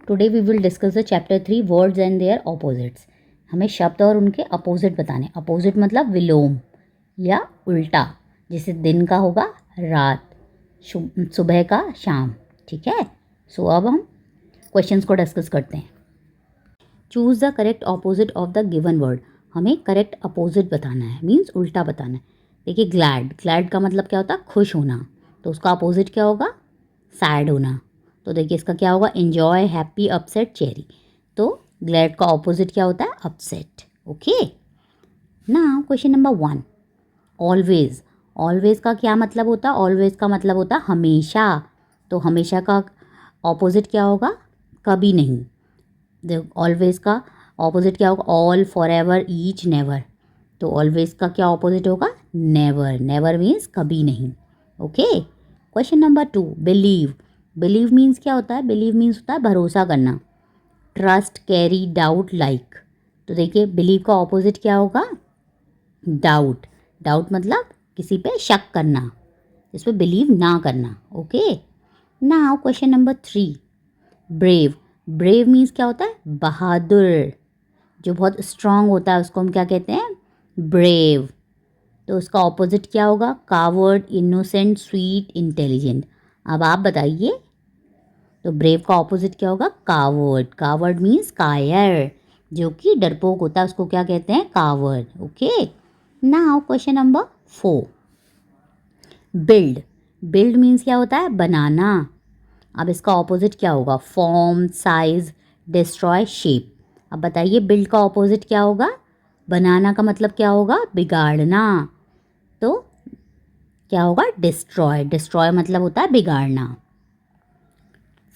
Today we will discuss the chapter 3 words and their opposites. हमें शब्द और उनके अपोजिट बताने। अपोजिट मतलब विलोम या उल्टा, जैसे दिन का होगा रात, सुबह का शाम। ठीक है, सो अब हम क्वेश्चंस को डिस्कस करते हैं। Choose the correct opposite of the given word. हमें करेक्ट अपोजिट बताना है, मीन्स उल्टा बताना है। देखिए ग्लैड, ग्लैड का मतलब क्या होता है? खुश होना। तो उसका अपोजिट क्या होगा? सैड होना। तो देखिए इसका क्या होगा? Enjoy, happy, upset, cherry. तो ग्लैड का ऑपोजिट क्या होता है? Upset. Okay, now question number 1, always. Always का क्या मतलब होता है? ऑलवेज का मतलब होता है हमेशा। तो हमेशा का ऑपोजिट क्या होगा? कभी नहीं। ऑलवेज का ऑपोजिट क्या होगा? All, for ever, each, never. तो ऑलवेज का क्या ऑपोजिट होगा? नेवर। नेवर मीन्स कभी नहीं। Okay, question number 2, believe. Believe means क्या होता है? बिलीव मीन्स होता है भरोसा करना। Trust, carry, doubt, like. तो देखिए बिलीव का ऑपोजिट क्या होगा? डाउट। डाउट मतलब किसी पे शक करना, इस पे बिलीव ना करना। Okay, now question number 3, brave. Brave means क्या होता है? बहादुर। जो बहुत स्ट्रांग होता है उसको हम क्या कहते हैं? ब्रेव। तो उसका ऑपोजिट क्या होगा? Coward, innocent, sweet, intelligent. अब आप बताइए, तो ब्रेव का ऑपोजिट क्या होगा? कावर्ड। कावर्ड मीन्स कायर, जो कि डरपोक होता है उसको क्या कहते हैं? Coward. Okay, now question number 4, build. Build means क्या होता है? बनाना। अब इसका ऑपोजिट क्या होगा? Form, size, destroy, shape. अब बताइए बिल्ड का ऑपोजिट क्या होगा? बनाना का मतलब क्या होगा? बिगाड़ना। तो क्या होगा? डिस्ट्रॉय। डिस्ट्रॉय मतलब होता है बिगाड़ना।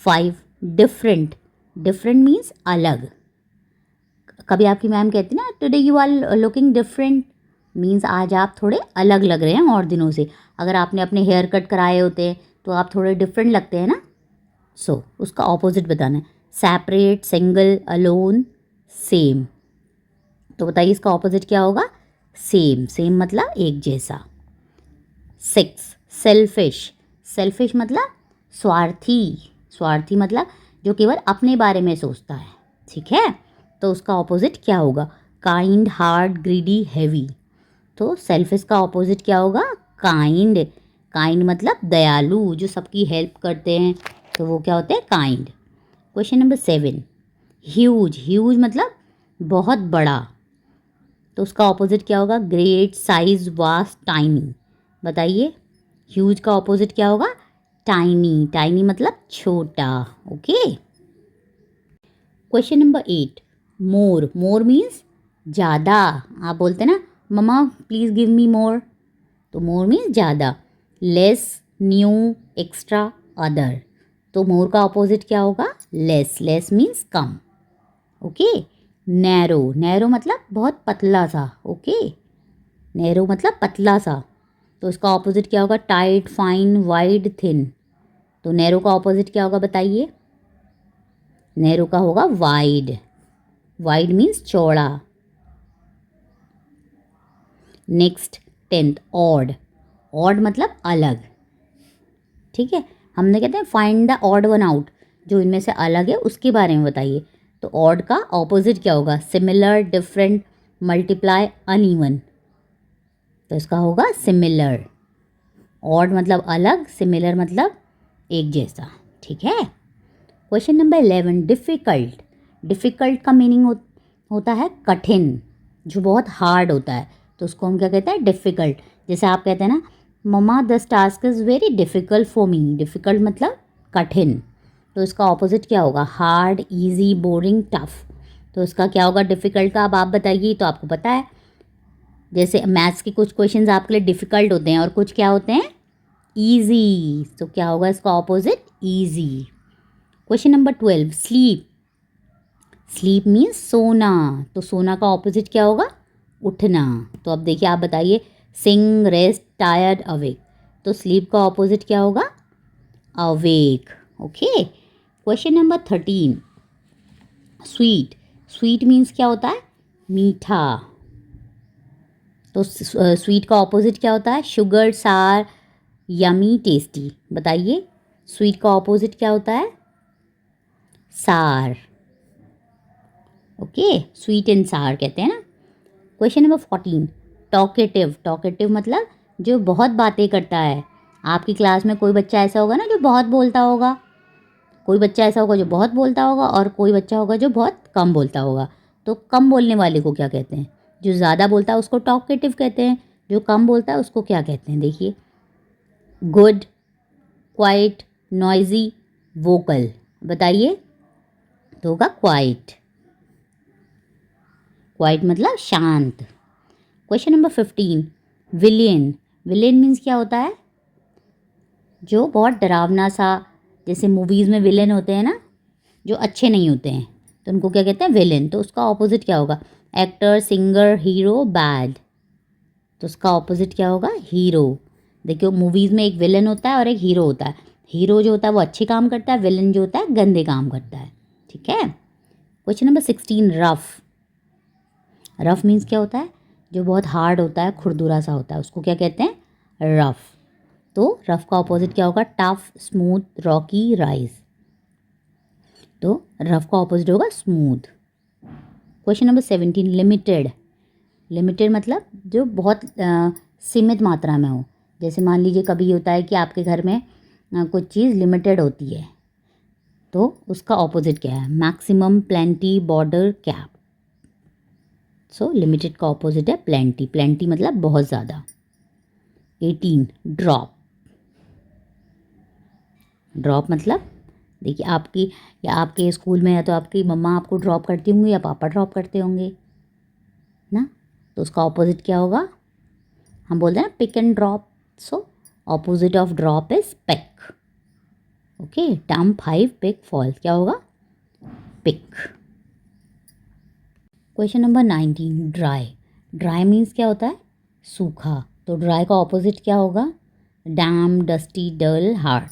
5, डिफरेंट। डिफरेंट मीन्स अलग। कभी आपकी मैम कहती ना, today you are looking different, means आज आप थोड़े अलग लग रहे हैं और दिनों से। अगर आपने अपने हेयर कट कराए होते हैं तो आप थोड़े डिफरेंट लगते हैं ना। सो उसका ऑपोजिट बताना है। Separate, single, alone, same. तो बताइए इसका ऑपोजिट क्या होगा? सेम। सेम मतलब एक जैसा। 6, सेल्फिश। सेल्फिश मतलब स्वार्थी। स्वार्थी मतलब जो केवल अपने बारे में सोचता है। ठीक है, तो उसका ऑपोजिट क्या होगा? Kind, hard, greedy, heavy. तो सेल्फिश का ऑपोजिट क्या होगा? काइंड। काइंड मतलब दयालु, जो सबकी हेल्प करते हैं, तो वो क्या होते हैं? Kind. Question number 7, huge. Huge मतलब बहुत बड़ा। तो उसका ऑपोजिट क्या होगा? Great, size, vast, tiny. बताइए ह्यूज का ऑपोजिट क्या होगा? टाइनी। टाइनी मतलब छोटा। Okay, question number 8, more. More means ज़्यादा। आप बोलते ना, mama please give me more. तो मोर मीन्स ज़्यादा। Less, new, extra, other. तो मोर का ऑपोजिट क्या होगा? लेस। लेस मीन्स कम। Okay, narrow. नैरो मतलब बहुत पतला सा। ओके, नैरो मतलब पतला सा। तो इसका ऑपोजिट क्या होगा? Tight, fine, wide, thin. तो नैरो का ऑपोजिट क्या होगा बताइए? नैरो का होगा वाइड। वाइड मीन्स चौड़ा। Next 10th, odd. ऑड मतलब अलग। ठीक है, हमने कहते हैं find the odd one out, जो इनमें से अलग है उसके बारे में बताइए। तो ऑड का ऑपोजिट क्या होगा? Similar, different, multiply, uneven. तो इसका होगा सिमिलर। ऑड मतलब अलग, सिमिलर मतलब एक जैसा। ठीक है, क्वेश्चन नंबर 11, डिफ़िकल्ट। डिफ़िकल्ट का मीनिंग होता है कठिन, जो बहुत हार्ड होता है। तो उसको हम क्या कहते हैं? डिफ़िकल्ट। जैसे आप कहते हैं ना, mama this task is very difficult for me. Difficult मतलब कठिन। तो इसका ऑपोजिट क्या होगा? Hard, easy, boring, tough. तो इसका क्या होगा डिफ़िकल्ट का? अब आप बताइए, तो आपको पता है। जैसे मैथ्स के कुछ क्वेश्चंस आपके लिए डिफ़िकल्ट होते हैं और कुछ क्या होते हैं? ईजी। तो क्या होगा इसका opposite? Easy. Question number 12, sleep. Sleep means सोना। तो सोना का ऑपोजिट क्या होगा? उठना। तो अब देखिए आप बताइए, सिंग, रेस्ट, टायर्ड, अवेक। तो स्लीप का ऑपोजिट क्या होगा? Awake. Okay, question number 13, sweet. Sweet means क्या होता है? मीठा। तो स्वीट का ऑपोजिट क्या होता है? शुगर, सार, यमी, टेस्टी। बताइए स्वीट का ऑपोजिट क्या होता है? सार, ओके, स्वीट एंड सार कहते हैं ना। Question number 14, talkative. टॉकेटिव मतलब जो बहुत बातें करता है। आपकी क्लास में कोई बच्चा ऐसा होगा ना जो बहुत बोलता होगा, कोई बच्चा ऐसा होगा जो बहुत बोलता होगा, और कोई बच्चा होगा जो बहुत कम बोलता होगा। तो कम बोलने वाले को क्या कहते हैं? जो ज़्यादा बोलता है उसको टॉकेटिव कहते हैं, जो कम बोलता है उसको क्या कहते हैं? देखिए, गुड, क्वाइट, नॉइजी, वोकल। बताइए, तो होगा क्वाइट। क्वाइट मतलब शांत। Question number 15, villain. Villain means क्या होता है? जो बहुत डरावना सा, जैसे मूवीज़ में विलेन होते हैं ना, जो अच्छे नहीं होते हैं, तो उनको क्या कहते हैं? विलेन। तो उसका ऑपोजिट क्या होगा? Actor, singer, hero, bad. तो उसका ऑपोजिट क्या होगा? हीरो। देखियो, मूवीज़ में एक विलेन होता है और एक हीरो होता है। हीरो जो होता है वो अच्छे काम करता है, विलेन जो होता है गंदे काम करता है। ठीक है। Question number 16, rough. Rough means क्या होता है? जो बहुत हार्ड होता है, खुरदुरा सा होता है, उसको क्या कहते हैं? रफ। तो रफ का ऑपोजिट क्या होगा? Tough, smooth, Rocky, rise. तो रफ का ऑपोजिट होगा smooth. Question number 17, limited. Limited मतलब जो बहुत सीमित मात्रा में हो। जैसे मान लीजिए कभी होता है कि आपके घर में कुछ चीज़ लिमिटेड होती है, तो उसका ऑपोजिट क्या है? Maximum, plenty, border, cap. सो लिमिटेड का ऑपोजिट है प्लेंटी। प्लेंटी मतलब बहुत ज़्यादा। 18, ड्रॉप। ड्रॉप मतलब, देखिए, आपकी या आपके स्कूल में या तो आपकी मम्मा आपको ड्रॉप करती होंगी या पापा ड्रॉप करते होंगे ना। तो उसका ऑपोजिट क्या होगा? हम बोलते हैं ना, pick and drop. So opposite of drop is pick. Okay, term 5, pick, fall, क्या होगा? Pick. Question number 19, dry. Dry means क्या होता है? सूखा। तो ड्राई का ऑपोजिट क्या होगा? Damp, dusty, dull, hard.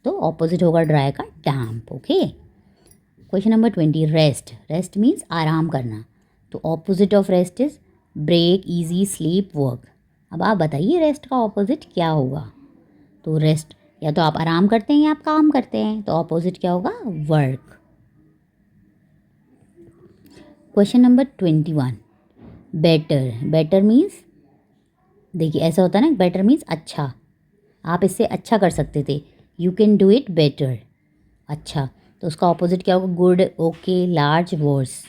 तो ऑपोजिट होगा ड्राई का damp. Okay. Question number 20, rest. Rest means आराम करना। तो opposite of rest is break, easy, sleep, work. अब आप बताइए रेस्ट का ऑपोजिट क्या होगा? तो रेस्ट, या तो आप आराम करते हैं या आप काम करते हैं, तो ऑपोजिट क्या होगा? Work. Question number 21, better. Better means, देखिए ऐसा होता है ना, बेटर मीन्स अच्छा, आप इससे अच्छा कर सकते थे। You can do it better. अच्छा, तो उसका ऑपोजिट क्या होगा? Good, okay, large, worse.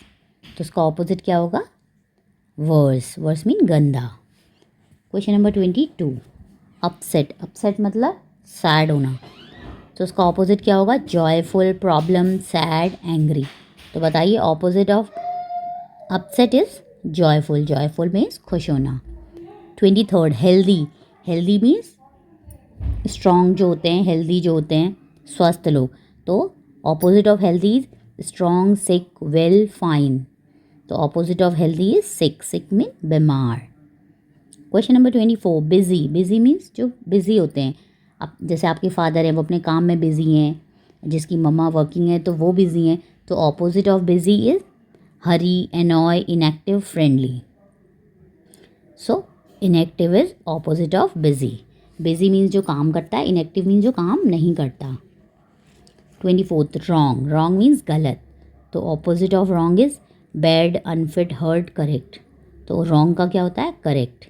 तो उसका ऑपोजिट क्या होगा? वर्स। वर्स मीन गंदा। Question number 22, upset. अपसेट मतलब सैड होना। तो उसका ऑपोजिट क्या होगा? Joyful, problem, sad, angry. तो बताइए, opposite of upset is joyful. Joyful means खुश होना। 23rd, healthy. Healthy means strong जो होते हैं, हेल्दी जो होते हैं, स्वस्थ लोग। तो opposite of healthy is strong, sick, well, fine. तो opposite of healthy is sick. Sick mean बीमार। Question number 24, busy. Busy means जो बिजी होते हैं। अब जैसे आपके फादर हैं, वो अपने काम में बिजी हैं, जिसकी मम्मा वर्किंग है तो वो बिजी हैं। तो opposite of busy is Hari, annoy, inactive, friendly. So inactive is opposite of busy. Busy means जो काम करता है, इनएक्टिव मीन्स जो काम नहीं करता। 24th, wrong. रॉन्ग मीन्स गलत। तो opposite of wrong is bad, unfit, hurt, correct. तो रॉन्ग का क्या होता है? Correct.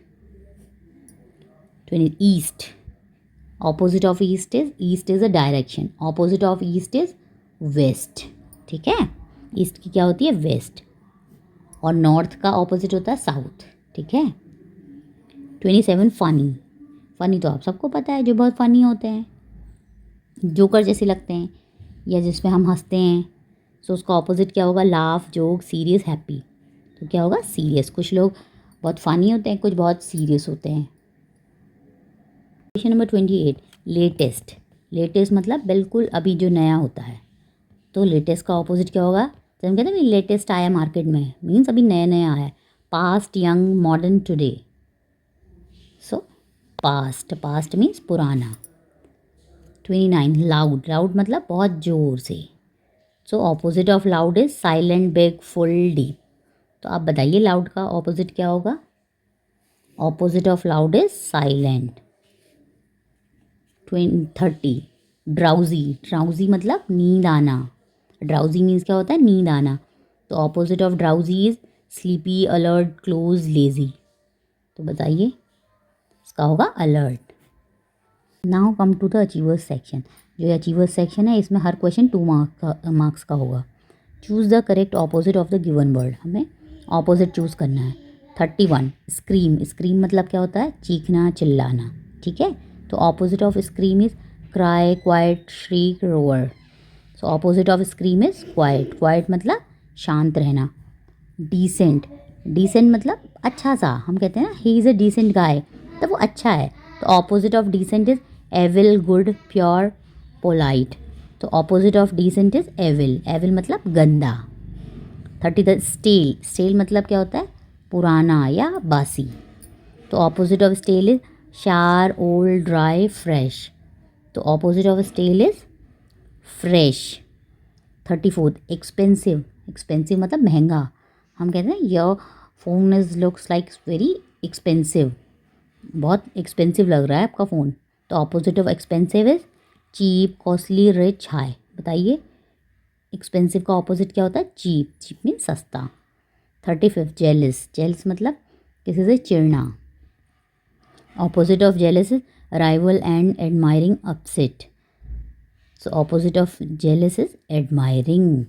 20, east. Opposite of east is a direction. Opposite of east is west. ठीक है, ईस्ट की क्या होती है? वेस्ट। और नॉर्थ का ऑपोजिट होता है साउथ। ठीक है। 27, फनी। फ़नी तो आप सबको पता है, जो बहुत फ़नी होते हैं, जोकर जैसे लगते हैं, या जिसमें हम हंसते हैं। सो उसका ऑपोजिट क्या होगा? Laugh, joke, serious, happy. तो क्या होगा? सीरियस। कुछ लोग बहुत फ़नी होते हैं, कुछ बहुत सीरियस होते हैं। Question number 28, latest. लेटेस्ट मतलब बिल्कुल अभी जो नया होता है। तो लेटेस्ट का ऑपोजिट क्या होगा? जब हम कहते हैं लेटेस्ट आया मार्केट में, मीन्स अभी नया नया आया है। Past, young, modern, today. सो पास्ट। पास्ट मीन्स पुराना। 29, लाउड। लाउड मतलब बहुत ज़ोर से। सो opposite of loud is silent, big, full, deep. तो आप बताइए लाउड का ऑपोजिट क्या होगा? Opposite of loud is silent. 30, drowsy. Drowsy मतलब नींद आना। ड्राउजी मीन्स क्या होता है, नींद आना। तो opposite of drowsy is sleepy, alert, close, lazy. तो बताइए इसका होगा alert. Now come to the achievers section. जो अचीवर्स सेक्शन है इसमें हर क्वेश्चन 2 मार्क्स का होगा। Choose the correct opposite of the given word. हमें ऑपोजिट चूज़ करना है। 31 स्क्रीम। स्क्रीम मतलब क्या होता है, चीखना, चिल्लाना। ठीक है, तो opposite of scream is cry, quite, श्रीक, row or. So opposite of scream is quite. Quite मतलब शांत रहना। डिसेंट। डिसेंट मतलब अच्छा सा, हम कहते हैं ना he is a decent guy, तो वो अच्छा है। तो opposite of decent is evil, good, pure, polite. तो opposite of decent is evil. Evil मतलब गंदा। 30 स्टेल। स्टेल मतलब क्या होता है, पुराना या बासी। तो opposite of stale is sharp, old, dry, fresh. तो opposite of stale is fresh. 34 expensive. Expensive मतलब महंगा, हम कहते हैं your phone is looks like very expensive, बहुत एक्सपेंसिव लग रहा है आपका फ़ोन। तो opposite of expensive is cheap, costly, rich, high. बताइए एक्सपेंसिव का ऑपोजिट क्या होता है, चीप। चीप मीन सस्ता। 35 जेलिस। जेलिस मतलब किसी से चिढ़ना। Opposite of jealous is rival and admiring, upset. So opposite of jealous is admiring.